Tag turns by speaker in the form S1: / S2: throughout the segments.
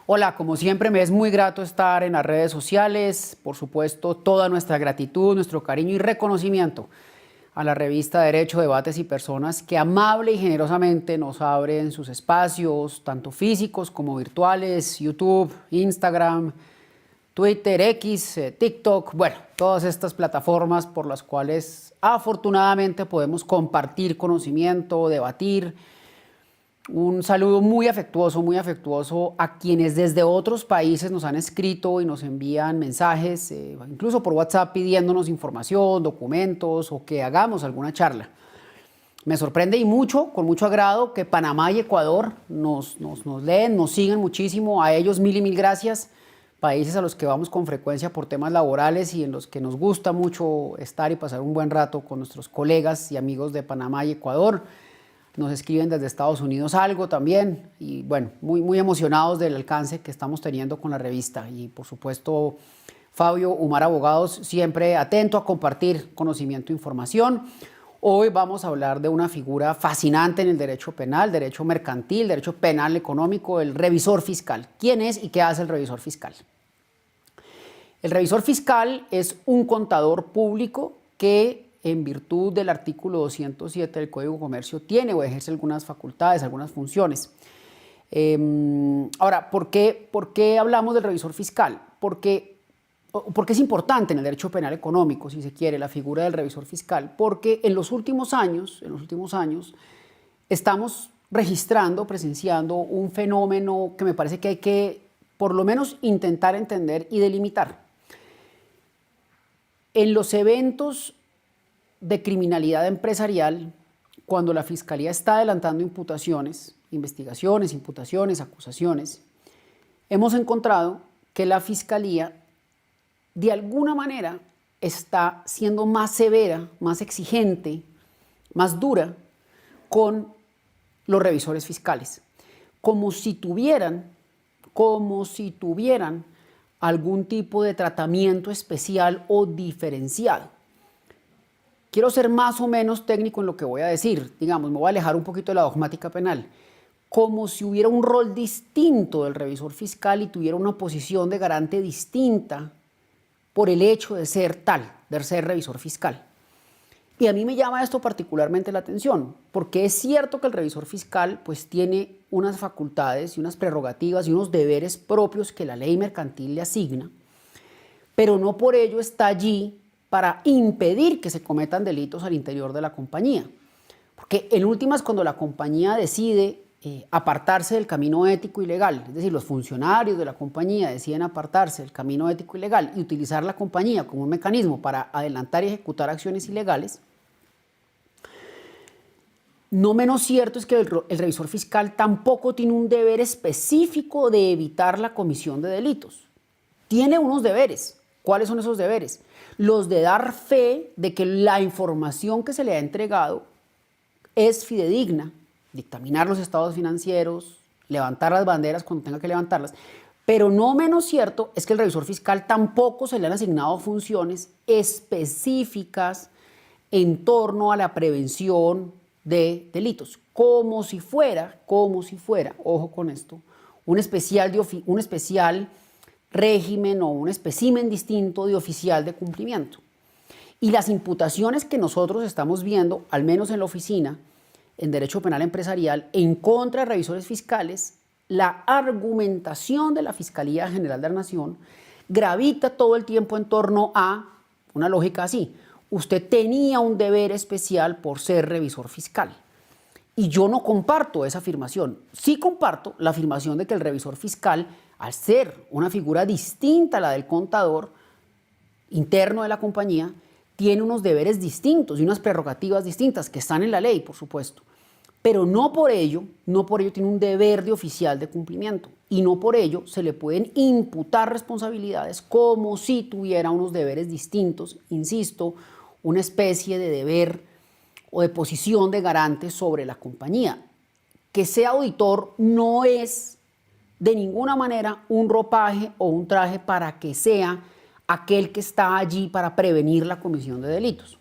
S1: Hola, como siempre me es muy grato estar en las redes sociales. Por supuesto, toda nuestra gratitud, nuestro cariño y reconocimiento a la revista Derecho, Debates y Personas que amable y generosamente nos abren sus espacios, tanto físicos como virtuales, YouTube, Instagram, Twitter, X, TikTok, bueno, todas estas plataformas por las cuales afortunadamente podemos compartir conocimiento, debatir. Un saludo muy afectuoso a quienes desde otros países nos han escrito y nos envían mensajes, incluso por WhatsApp pidiéndonos información, documentos o que hagamos alguna charla. Me sorprende y mucho, con mucho agrado, que Panamá y Ecuador nos leen, nos siguen muchísimo. A ellos mil y mil gracias. Países a los que vamos con frecuencia por temas laborales y en los que nos gusta mucho estar y pasar un buen rato con nuestros colegas y amigos de Panamá y Ecuador. Nos escriben desde Estados Unidos algo también y bueno, muy emocionados del alcance que estamos teniendo con la revista. Y por supuesto, Fabio Umar Abogados, siempre atento a compartir conocimiento e información. Hoy vamos a hablar de una figura fascinante en el derecho penal, derecho mercantil, derecho penal económico, el revisor fiscal. ¿Quién es y qué hace el revisor fiscal? El revisor fiscal es un contador público que en virtud del artículo 207 del Código de Comercio tiene o ejerce algunas facultades, algunas funciones. Ahora, ¿por qué hablamos del revisor fiscal? Porque es importante en el derecho penal económico, si se quiere, la figura del revisor fiscal, porque en los últimos años estamos registrando, presenciando un fenómeno que me parece que hay que por lo menos intentar entender y delimitar. En los eventos de criminalidad empresarial, cuando la Fiscalía está adelantando imputaciones, investigaciones, imputaciones, acusaciones, hemos encontrado que la Fiscalía de alguna manera está siendo más severa, más exigente, más dura con los revisores fiscales, como si tuvieran algún tipo de tratamiento especial o diferenciado. Quiero ser más o menos técnico en lo que voy a decir, digamos, me voy a alejar un poquito de la dogmática penal, como si hubiera un rol distinto del revisor fiscal y tuviera una posición de garante distinta por el hecho de ser tal, de ser revisor fiscal. Y a mí me llama esto particularmente la atención, porque es cierto que el revisor fiscal pues tiene unas facultades y unas prerrogativas y unos deberes propios que la ley mercantil le asigna, pero no por ello está allí para impedir que se cometan delitos al interior de la compañía. Porque en últimas, cuando la compañía decide apartarse del camino ético y legal, es decir, los funcionarios de la compañía deciden apartarse del camino ético y legal y utilizar la compañía como un mecanismo para adelantar y ejecutar acciones ilegales, no menos cierto es que el revisor fiscal tampoco tiene un deber específico de evitar la comisión de delitos. Tiene unos deberes. ¿Cuáles son esos deberes? Los de dar fe de que la información que se le ha entregado es fidedigna, dictaminar los estados financieros, levantar las banderas cuando tenga que levantarlas, pero no menos cierto es que el revisor fiscal tampoco se le han asignado funciones específicas en torno a la prevención de delitos, como si fuera, ojo con esto, un especial régimen o un espécimen distinto de oficial de cumplimiento. Y las imputaciones que nosotros estamos viendo, al menos en la oficina, en Derecho Penal Empresarial, en contra de revisores fiscales, la argumentación de la Fiscalía General de la Nación gravita todo el tiempo en torno a una lógica así. Usted tenía un deber especial por ser revisor fiscal. Y yo no comparto esa afirmación. Sí comparto la afirmación de que el revisor fiscal, al ser una figura distinta a la del contador interno de la compañía, tiene unos deberes distintos y unas prerrogativas distintas que están en la ley, por supuesto. Pero no por ello tiene un deber de oficial de cumplimiento y no por ello se le pueden imputar responsabilidades como si tuviera unos deberes distintos, insisto, una especie de deber o de posición de garante sobre la compañía. Que sea auditor no es de ninguna manera un ropaje o un traje para que sea aquel que está allí para prevenir la comisión de delitos.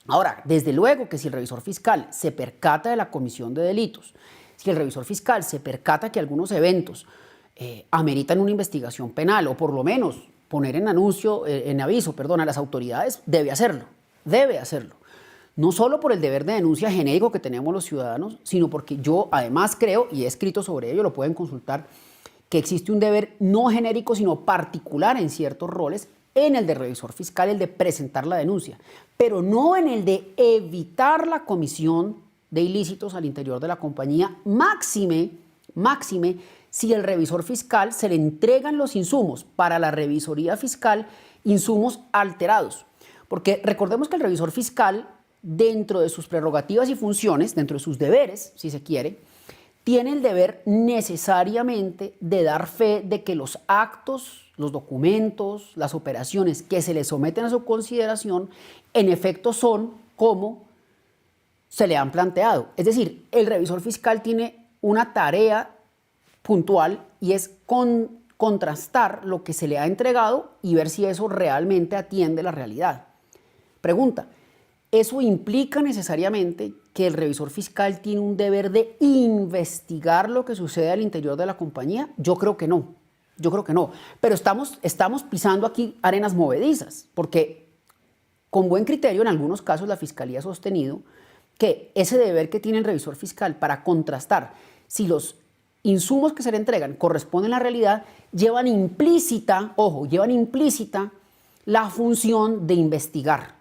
S1: Ahora, desde luego que si el revisor fiscal se percata de la comisión de delitos, si el revisor fiscal se percata que algunos eventos ameritan una investigación penal, o por lo menos poner en aviso, a las autoridades, debe hacerlo, debe hacerlo. No solo por el deber de denuncia genérico que tenemos los ciudadanos, sino porque yo además creo, y he escrito sobre ello, lo pueden consultar, que existe un deber no genérico, sino particular en ciertos roles, en el de revisor fiscal, el de presentar la denuncia, pero no en el de evitar la comisión de ilícitos al interior de la compañía, máxime si el revisor fiscal se le entregan los insumos para la revisoría fiscal, insumos alterados. Porque recordemos que el revisor fiscal, dentro de sus prerrogativas y funciones, dentro de sus deberes, si se quiere, tiene el deber necesariamente de dar fe de que los actos, los documentos, las operaciones que se le someten a su consideración, en efecto son como se le han planteado. Es decir, el revisor fiscal tiene una tarea puntual y es contrastar lo que se le ha entregado y ver si eso realmente atiende la realidad. Pregunta, ¿eso implica necesariamente que el revisor fiscal tiene un deber de investigar lo que sucede al interior de la compañía? Yo creo que no, pero estamos pisando aquí arenas movedizas, porque con buen criterio en algunos casos la Fiscalía ha sostenido que ese deber que tiene el revisor fiscal para contrastar si los insumos que se le entregan corresponden a la realidad, llevan implícita la función de investigar.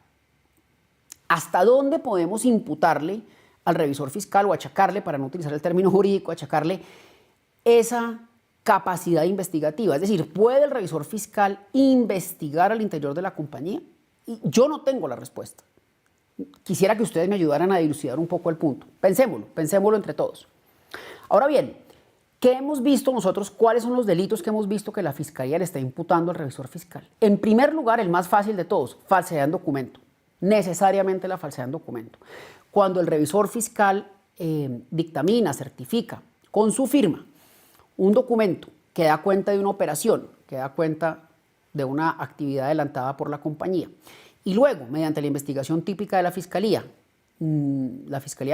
S1: ¿Hasta dónde podemos imputarle al revisor fiscal o achacarle, para no utilizar el término jurídico, achacarle esa capacidad investigativa? Es decir, ¿puede el revisor fiscal investigar al interior de la compañía? Y yo no tengo la respuesta. Quisiera que ustedes me ayudaran a dilucidar un poco el punto. Pensémoslo entre todos. Ahora bien, ¿qué hemos visto nosotros? ¿Cuáles son los delitos que hemos visto que la Fiscalía le está imputando al revisor fiscal? En primer lugar, el más fácil de todos, falsedad en documento. Necesariamente la falsedad en documento. Cuando el revisor fiscal dictamina, certifica con su firma un documento que da cuenta de una operación, que da cuenta de una actividad adelantada por la compañía, y luego, mediante la investigación típica de la Fiscalía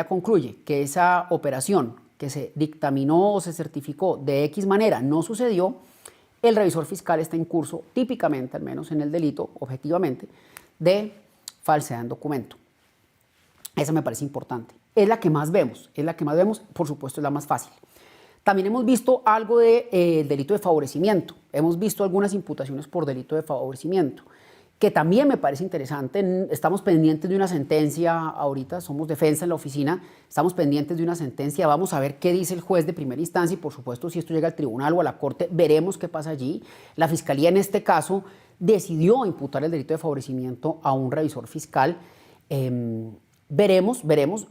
S1: concluye que esa operación que se dictaminó o se certificó de X manera no sucedió, el revisor fiscal está en curso, típicamente, al menos en el delito, objetivamente, de falsedad en documento. Esa me parece importante. Es la que más vemos, por supuesto es la más fácil. También hemos visto algo del delito de favorecimiento. Hemos visto algunas imputaciones por delito de favorecimiento, que también me parece interesante. Estamos pendientes de una sentencia ahorita, somos defensa en la oficina, estamos pendientes de una sentencia, vamos a ver qué dice el juez de primera instancia y por supuesto si esto llega al tribunal o a la corte, veremos qué pasa allí. La Fiscalía en este caso decidió imputar el delito de favorecimiento a un revisor fiscal. Veremos.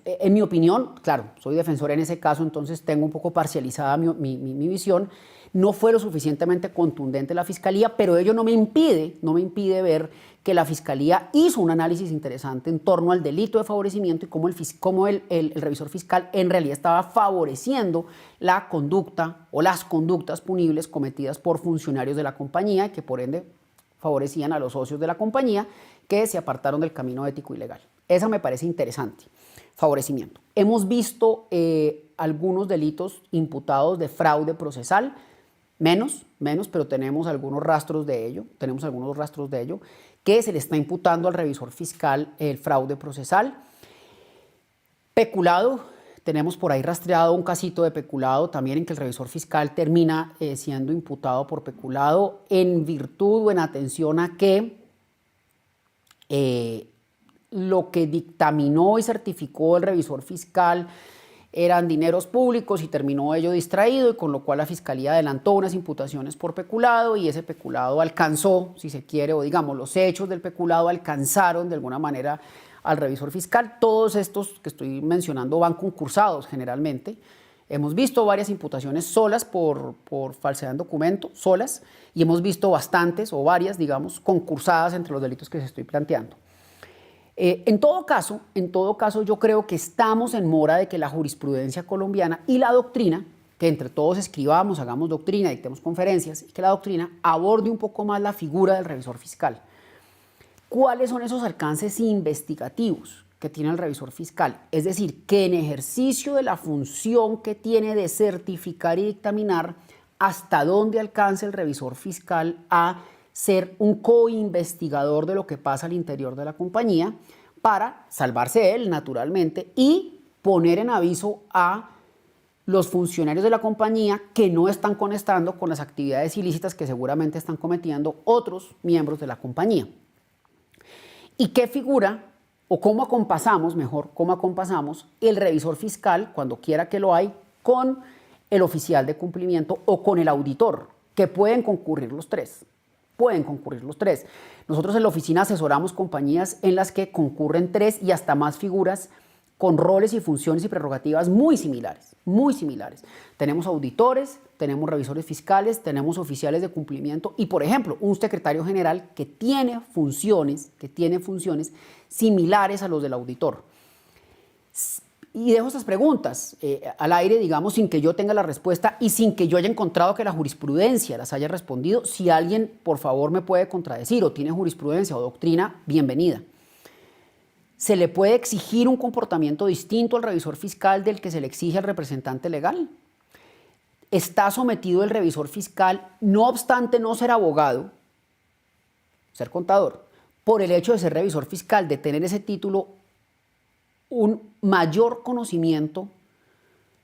S1: En mi opinión, claro, soy defensor en ese caso, entonces tengo un poco parcializada mi visión. No fue lo suficientemente contundente la Fiscalía, pero ello no me impide ver que la Fiscalía hizo un análisis interesante en torno al delito de favorecimiento y cómo el revisor fiscal en realidad estaba favoreciendo la conducta o las conductas punibles cometidas por funcionarios de la compañía, que por ende favorecían a los socios de la compañía que se apartaron del camino ético y legal. Esa me parece interesante. Favorecimiento. Hemos visto algunos delitos imputados de fraude procesal, menos, pero tenemos algunos rastros de ello, que se le está imputando al revisor fiscal el fraude procesal. Peculado, tenemos por ahí rastreado un casito de peculado también en que el revisor fiscal termina siendo imputado por peculado en virtud o en atención a que lo que dictaminó y certificó el revisor fiscal eran dineros públicos y terminó ello distraído, y con lo cual la Fiscalía adelantó unas imputaciones por peculado y ese peculado alcanzó, si se quiere, o digamos los hechos del peculado alcanzaron de alguna manera al revisor fiscal. Todos estos que estoy mencionando van concursados generalmente. Hemos visto varias imputaciones solas por falsedad en documento, solas, y hemos visto bastantes o varias, digamos, concursadas entre los delitos que se estoy planteando. En todo caso, yo creo que estamos en mora de que la jurisprudencia colombiana y la doctrina, que entre todos escribamos, hagamos doctrina, dictemos conferencias, y que la doctrina aborde un poco más la figura del revisor fiscal. ¿Cuáles son esos alcances investigativos que tiene el revisor fiscal? Es decir, que en ejercicio de la función que tiene de certificar y dictaminar, hasta dónde alcanza el revisor fiscal a ser un co-investigador de lo que pasa al interior de la compañía para salvarse él, naturalmente, y poner en aviso a los funcionarios de la compañía que no están conectando con las actividades ilícitas que seguramente están cometiendo otros miembros de la compañía. ¿Y qué figura o cómo acompasamos, mejor, cómo acompasamos el revisor fiscal, cuando quiera que lo hay, con el oficial de cumplimiento o con el auditor, que pueden concurrir los tres? Pueden concurrir los tres. Nosotros en la oficina asesoramos compañías en las que concurren 3 y hasta más figuras con roles y funciones y prerrogativas muy similares, muy similares. Tenemos auditores, tenemos revisores fiscales, tenemos oficiales de cumplimiento y, por ejemplo, un secretario general que tiene funciones similares a los del auditor. Y dejo estas preguntas al aire, digamos, sin que yo tenga la respuesta y sin que yo haya encontrado que la jurisprudencia las haya respondido. Si alguien, por favor, me puede contradecir o tiene jurisprudencia o doctrina, bienvenida. ¿Se le puede exigir un comportamiento distinto al revisor fiscal del que se le exige al representante legal? ¿Está sometido el revisor fiscal, no obstante no ser abogado, ser contador, por el hecho de ser revisor fiscal, de tener ese título, un mayor conocimiento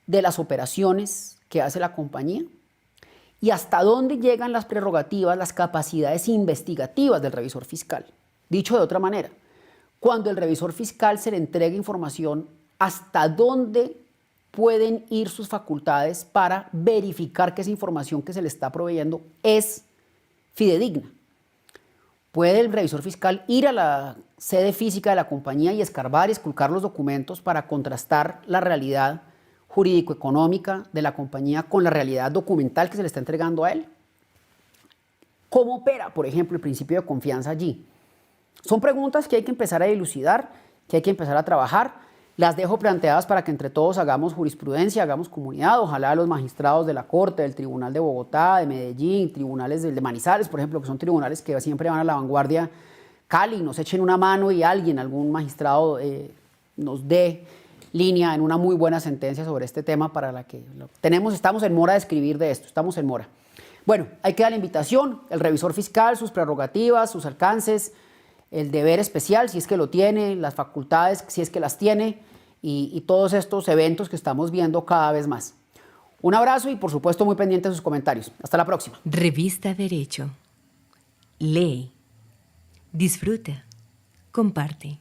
S1: de las operaciones que hace la compañía? ¿Y hasta dónde llegan las prerrogativas, las capacidades investigativas del revisor fiscal? Dicho de otra manera, cuando el revisor fiscal se le entregue información, ¿hasta dónde pueden ir sus facultades para verificar que esa información que se le está proveyendo es fidedigna? ¿Puede el revisor fiscal ir a la sede física de la compañía y escarbar y esculcar los documentos para contrastar la realidad jurídico-económica de la compañía con la realidad documental que se le está entregando a él? ¿Cómo opera, por ejemplo, el principio de confianza allí? Son preguntas que hay que empezar a dilucidar, que hay que empezar a trabajar. Las dejo planteadas para que entre todos hagamos jurisprudencia, hagamos comunidad. Ojalá los magistrados de la Corte, del Tribunal de Bogotá, de Medellín, tribunales de Manizales, por ejemplo, que son tribunales que siempre van a la vanguardia, Cali, nos echen una mano y algún magistrado nos dé línea en una muy buena sentencia sobre este tema para la que estamos en mora de escribir de esto, estamos en mora. Bueno, ahí queda la invitación, el revisor fiscal, sus prerrogativas, sus alcances, el deber especial, si es que lo tiene, las facultades, si es que las tiene, y todos estos eventos que estamos viendo cada vez más. Un abrazo y, por supuesto, muy pendiente de sus comentarios. Hasta la próxima.
S2: Revista Derecho. Lee, disfruta, comparte.